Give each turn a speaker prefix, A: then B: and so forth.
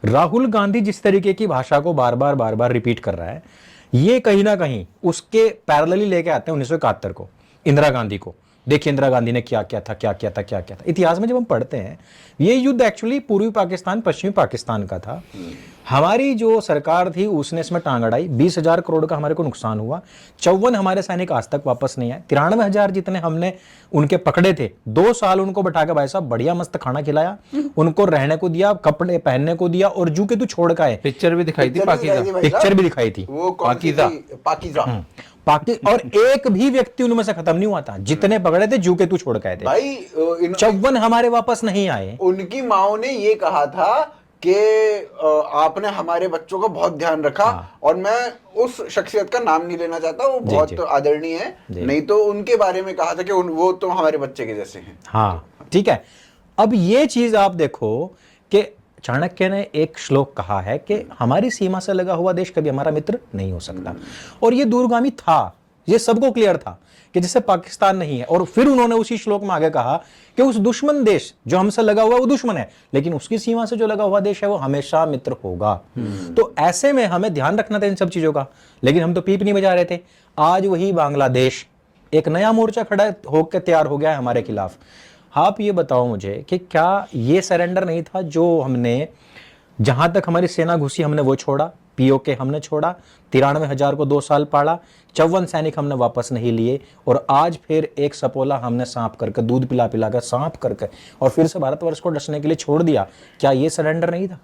A: राहुल गांधी जिस तरीके की भाषा को बार बार रिपीट कर रहा है, ये कहीं ना कहीं उसके पैरेलली लेके आते हैं 1971 को, इंदिरा गांधी को। देखिए इंदिरा गांधी ने क्या क्या था, क्या क्या था, क्या क्या था। इतिहास में जब हम पढ़ते हैं, ये युद्ध एक्चुअली पूर्वी पाकिस्तान पश्चिमी पाकिस्तान का था। हमारी जो सरकार थी उसने इसमें टांग अड़ाई, 20,000 करोड़ का हमारे को नुकसान हुआ। 54 हमारे सैनिक आज तक वापस नहीं आए। 93,000 जितने हमने उनके पकड़े थे, 2 साल उनको बैठा के भाई साहब बढ़िया मस्त खाना खिलाया, उनको रहने को दिया, कपड़े पहनने को दिया, और जू के तू छोड़ का है।
B: पिक्चर भी दिखाई थी, पाकिस्तान
A: पिक्चर भी दिखाई थी,
C: वो पाकिजा
A: और एक भी व्यक्ति उनमें से खत्म नहीं हुआ था। जितने पकड़े थे जू के तू छोड़ के थे
C: भाई।
A: 54 हमारे वापस नहीं आए।
C: उनकी माओ ने ये कहा था कि आपने हमारे बच्चों का बहुत ध्यान रखा। और मैं उस शख्सियत का नाम नहीं लेना चाहता, वो बहुत आदरणीय है, नहीं तो उनके बारे में कहा था कि वो तो हमारे बच्चे के जैसे हैं।
A: हाँ ठीक है। अब ये चीज आप देखो कि चाणक्य ने एक श्लोक कहा है कि हमारी सीमा से लगा हुआ देश कभी हमारा मित्र नहीं हो सकता, और ये दूरगामी था, ये सबको क्लियर था कि जैसे पाकिस्तान नहीं है। और फिर उन्होंने उसी श्लोक में आगे कहा कि उस दुश्मन देश जो हमसे लगा हुआ वो दुश्मन है, लेकिन उसकी सीमा से जो लगा हुआ देश है वो हमेशा मित्र होगा। तो ऐसे में हमें ध्यान रखना था इन सब चीजों का, लेकिन हम तो पीप नहीं बजा रहे थे। आज वही बांग्लादेश एक नया मोर्चा खड़ा होकर तैयार हो गया है हमारे खिलाफ। आप ये बताओ मुझे कि क्या ये सरेंडर नहीं था जो हमने, जहां तक हमारी सेना घुसी हमने वो छोड़ा, पीओके हमने छोड़ा, 93,000 को 2 साल पाला, 54 सैनिक हमने वापस नहीं लिए, और आज फिर एक सपोला हमने सांप करके, दूध पिला पिला कर सांप करके, और फिर से भारतवर्ष को डसने के लिए छोड़ दिया। क्या ये सरेंडर नहीं था?